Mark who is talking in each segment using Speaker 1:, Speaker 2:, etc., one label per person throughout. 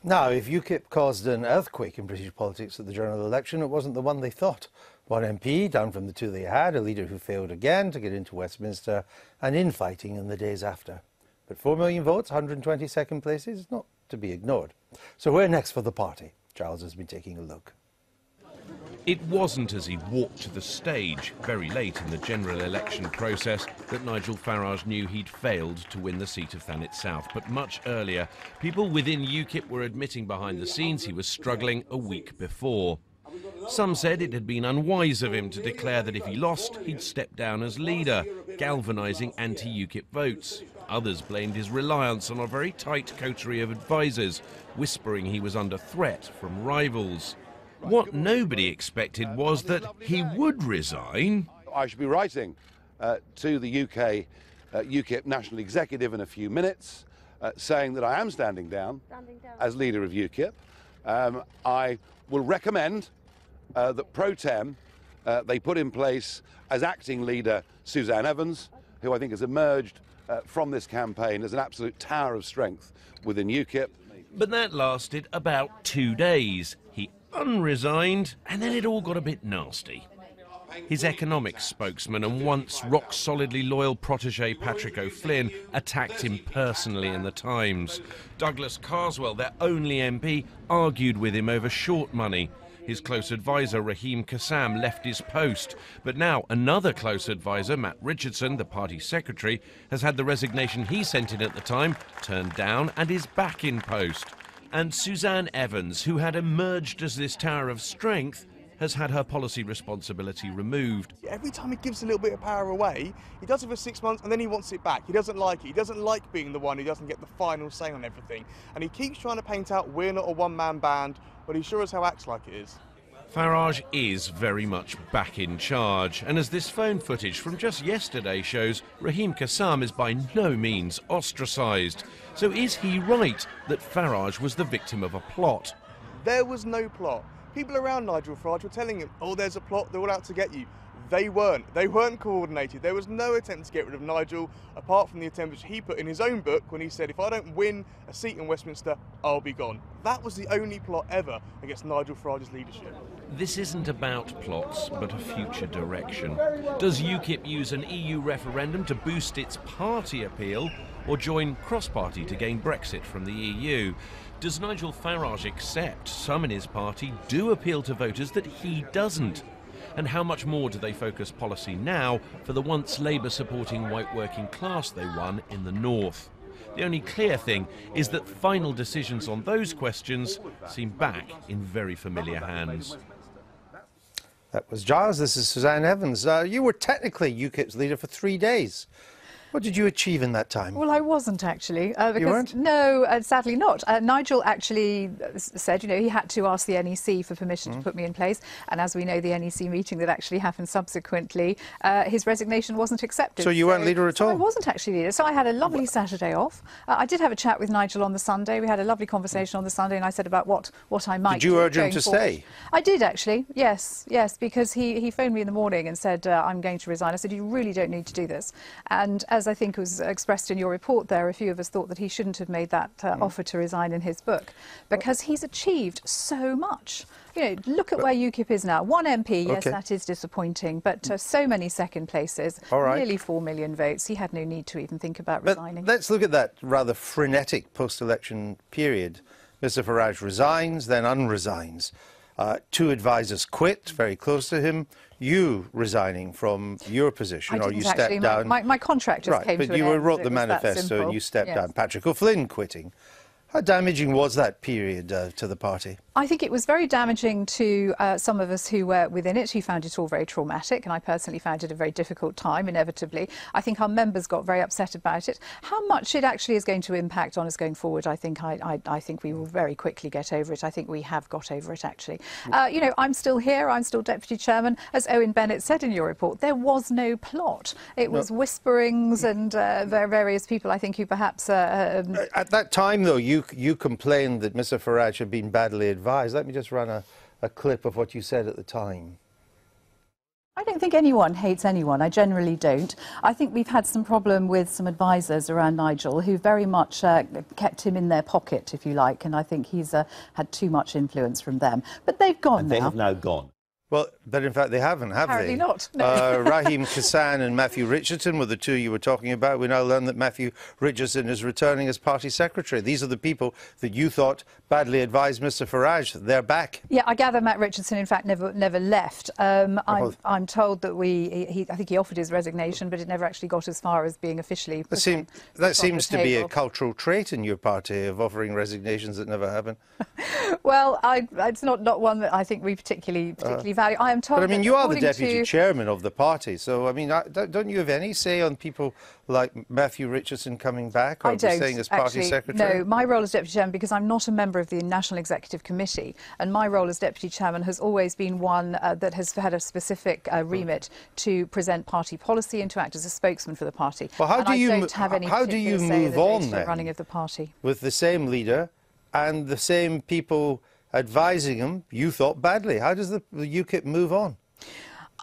Speaker 1: Now, if UKIP caused an earthquake in British politics at the general election, it wasn't the one they thought. One MP, down from the two they had, a leader who failed again to get into Westminster, and infighting in the days after. But 4 million votes, 120 second places, is not to be ignored. So where next for the party? Charles has been taking a look.
Speaker 2: It wasn't as he walked to the stage, very late in the general election process, that Nigel Farage knew he'd failed to win the seat of Thanet South. But much earlier, people within UKIP were admitting behind the scenes he was struggling a week before. Some said it had been unwise of him to declare that if he lost, he'd step down as leader, galvanising anti-UKIP votes. Others blamed his reliance on a very tight coterie of advisers, whispering he was under threat from rivals. What nobody expected was that he would resign.
Speaker 3: I should be writing to the UKIP National Executive in a few minutes, saying that I am standing down as leader of UKIP. I will recommend that pro tem they put in place as acting leader Suzanne Evans, who I think has emerged from this campaign as an absolute tower of strength within UKIP.
Speaker 2: But that lasted about 2 days. He unresigned, and then it all got a bit nasty. His economics spokesman and once rock-solidly loyal protégé Patrick O'Flynn attacked him personally in the Times. Douglas Carswell, their only MP, argued with him over short money. His close advisor, Raheem Kassam, left his post. But now another close advisor, Matt Richardson, the party secretary, has had the resignation he sent in at the time turned down and is back in post. And Suzanne Evans, who had emerged as this tower of strength, has had her policy responsibility removed.
Speaker 4: Every time he gives a little bit of power away, he does it for 6 months and then he wants it back. He doesn't like it. He doesn't like being the one who doesn't get the final say on everything. And he keeps trying to paint out we're not a one-man band, but he sure as hell acts like it is.
Speaker 2: Farage is very much back in charge, and as this phone footage from just yesterday shows, Raheem Kassam is by no means ostracised. So is he right that Farage was the victim of a plot?
Speaker 4: There was no plot. People around Nigel Farage were telling him, oh, there's a plot, they're all out to get you. They weren't. They weren't coordinated. There was no attempt to get rid of Nigel, apart from the attempt which he put in his own book when he said, if I don't win a seat in Westminster, I'll be gone. That was the only plot ever against Nigel Farage's leadership.
Speaker 2: This isn't about plots, but a future direction. Does UKIP use an EU referendum to boost its party appeal, or join cross-party to gain Brexit from the EU? Does Nigel Farage accept some in his party do appeal to voters that he doesn't? And how much more do they focus policy now for the once Labour-supporting white working class they won in the north? The only clear thing is that final decisions on those questions seem back in very familiar hands.
Speaker 1: That was Giles. This is Suzanne Evans. You were technically UKIP's leader for 3 days. What did you achieve in that time?
Speaker 5: Well, I wasn't actually. Because,
Speaker 1: you weren't?
Speaker 5: No, sadly not. Nigel actually said, you know, he had to ask the NEC for permission to put me in place. And as we know, the NEC meeting that actually happened subsequently, his resignation wasn't accepted.
Speaker 1: So you weren't leader at all?
Speaker 5: I wasn't actually leader. So I had a lovely Saturday off. I did have a chat with Nigel on the Sunday. We had a lovely conversation on the Sunday, and I said about what I might do.
Speaker 1: Did you urge him to stay?
Speaker 5: I did actually, yes, because he phoned me in the morning and said, I'm going to resign. I said, you really don't need to do this. And as I think was expressed in your report there, a few of us thought that he shouldn't have made that offer to resign in his book, because he's achieved so much. You know, look at where UKIP is now. 1 MP, yes, that is disappointing, but so many second places, nearly 4 million votes. He had no need to even think about resigning.
Speaker 1: Let's look at that rather frenetic post-election period. Mr. Farage resigns, then unresigns. 2 advisors quit, very close to him. You resigning from your position, or you stepped down.
Speaker 5: My contract just came to an end.
Speaker 1: But you wrote the manifesto and you stepped down. Patrick O'Flynn quitting. How damaging was that period to the party?
Speaker 5: I think it was very damaging to some of us who were within it, who found it all very traumatic, and I personally found it a very difficult time, inevitably. I think our members got very upset about it. How much it actually is going to impact on us going forward, I think we will very quickly get over it. I think we have got over it, actually. You know, I'm still here, I'm still Deputy Chairman. As Owen Bennett said in your report, there was no plot. It was whisperings and various people, I think, who perhaps...
Speaker 1: At that time, though, you complained that Mr. Farage had been badly advised. Let me just run a clip of what you said at the time.
Speaker 5: I don't think anyone hates anyone. I generally don't. I think we've had some problem with some advisors around Nigel who very much kept him in their pocket, if you like, and I think he's had too much influence from them. But they've gone
Speaker 6: and
Speaker 5: now.
Speaker 6: They have now gone.
Speaker 1: Well, but in fact they haven't, have
Speaker 5: Apparently
Speaker 1: they?
Speaker 5: not, no.
Speaker 1: Raheem Kassan and Matthew Richardson were the two you were talking about. We now learn that Matthew Richardson is returning as party secretary. These are the people that you thought badly advised Mr Farage. They're back.
Speaker 5: Yeah, I gather Matt Richardson, in fact, never left. I'm told that I think he offered his resignation, but it never actually got as far as being officially put
Speaker 1: that seems to be a cultural trait in your party, of offering resignations that never happen.
Speaker 5: Well, it's not one that I think we particularly value. I am told.
Speaker 1: But I mean, you are the deputy chairman of the party, so I mean, don't you have any say on people like Matthew Richardson coming back, or staying as party secretary?
Speaker 5: No, my role as deputy chairman, because I'm not a member of the National Executive Committee, and my role as deputy chairman has always been one that has had a specific remit to present party policy and to act as a spokesman for the party.
Speaker 1: Well, how do you move on then?
Speaker 5: Running of the party
Speaker 1: with the same leader and the same people advising him, you thought badly. How does the UKIP move on?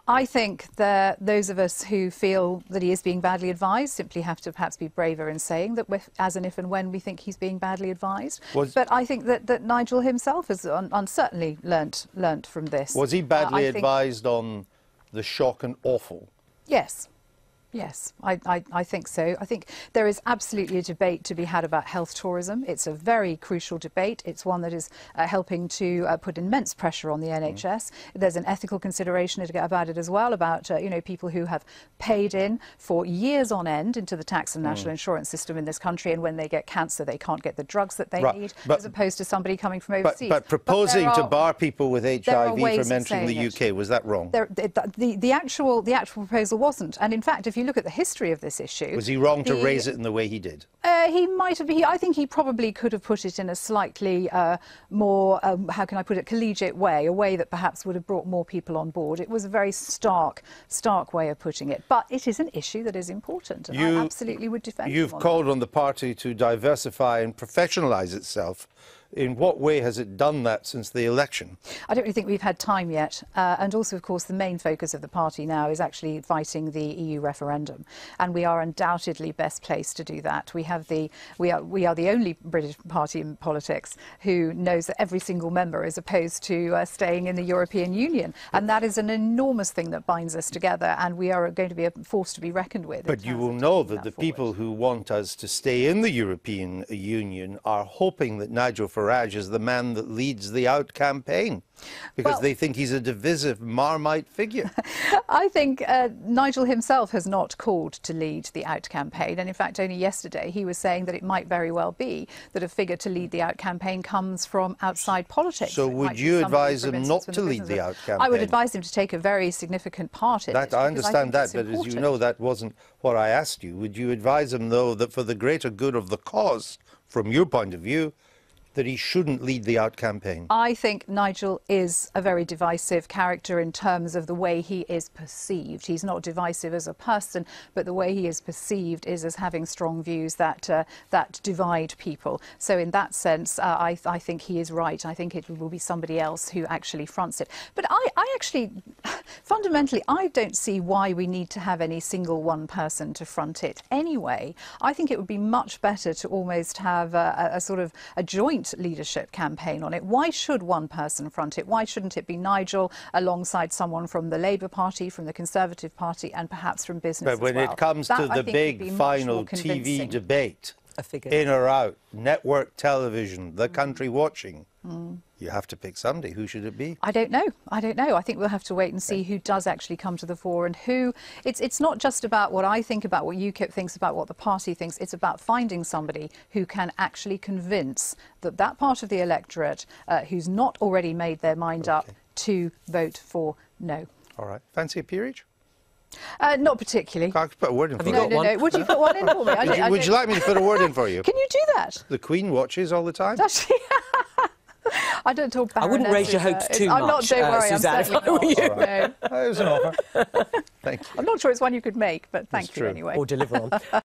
Speaker 5: I think that those of us who feel that he is being badly advised simply have to perhaps be braver in saying that as and if and when we think he's being badly advised. But I think that Nigel himself has certainly learnt from this.
Speaker 1: Was he badly advised on the shock and awful?
Speaker 5: Yes. Yes, I think so. I think there is absolutely a debate to be had about health tourism. It's a very crucial debate. It's one that is helping to put immense pressure on the NHS. There's an ethical consideration about it as well, about people who have paid in for years on end into the tax and national insurance system in this country, and when they get cancer, they can't get the drugs that they need, as opposed to somebody coming from overseas.
Speaker 1: But proposing to bar people with HIV from entering the UK, was that wrong?
Speaker 5: The actual proposal wasn't, and in fact, if you look at the history of this issue...
Speaker 1: Was he wrong to raise it in the way he did?
Speaker 5: He might have. I think he probably could have put it in a slightly more, how can I put it, collegiate way, a way that perhaps would have brought more people on board. It was a very stark way of putting it. But it is an issue that is important, and I absolutely would defend it.
Speaker 1: You've called on the party to diversify and professionalise itself. In what way has it done that since the election?
Speaker 5: I don't really think we've had time yet. And also, of course, the main focus of the party now is actually fighting the EU referendum. And we are undoubtedly best placed to do that. We are the only British party in politics who knows that every single member is opposed to staying in the European Union. And that is an enormous thing that binds us together. And we are going to be a force to be reckoned with.
Speaker 1: But you will know that the people who want us to stay in the European Union are hoping that Nigel Farage is the man that leads the Out campaign, because they think he's a divisive Marmite figure.
Speaker 5: I think Nigel himself has not called to lead the Out campaign, and in fact only yesterday he was saying that it might very well be that a figure to lead the Out campaign comes from outside politics.
Speaker 1: So would you advise him not to lead the Out campaign?
Speaker 5: I would advise him to take a very significant part in it.
Speaker 1: I understand that, but as you know, that wasn't what I asked you. Would you advise him, though, that for the greater good of the cause, from your point of view, that he shouldn't lead the Out campaign?
Speaker 5: I think Nigel is a very divisive character in terms of the way he is perceived. He's not divisive as a person, but the way he is perceived is as having strong views that divide people. So in that sense, I think he is right. I think it will be somebody else who actually fronts it. But I actually, fundamentally, I don't see why we need to have any single one person to front it anyway. I think it would be much better to almost have a sort of a joint leadership campaign on it. Why should one person front it? Why shouldn't it be Nigel alongside someone from the Labour Party, from the Conservative Party, and perhaps from business as well?
Speaker 1: But when it comes to the big final TV debate, in or out, network television, the country watching, you have to pick somebody. Who should it be?
Speaker 5: I don't know. I think we'll have to wait and see who does actually come to the fore, and who. It's not just about what I think about, what UKIP thinks about, what the party thinks. It's about finding somebody who can actually convince that part of the electorate who's not already made their mind up to vote for no.
Speaker 1: All right. Fancy a peerage?
Speaker 5: Not particularly.
Speaker 1: I could put a word in for you.
Speaker 5: No. Would you put one in for me?
Speaker 1: Would you like me to put a word in for you?
Speaker 5: Can you do that?
Speaker 1: The Queen watches all the time.
Speaker 5: Does she? I don't talk
Speaker 7: I wouldn't raise your hopes too much,
Speaker 5: I'm not, don't worry,
Speaker 7: Suzanne,
Speaker 5: I'm certainly not.
Speaker 1: Right. No. It was an offer. Thank you.
Speaker 5: I'm not sure it's one you could make, but thank you anyway.
Speaker 7: Or deliver on.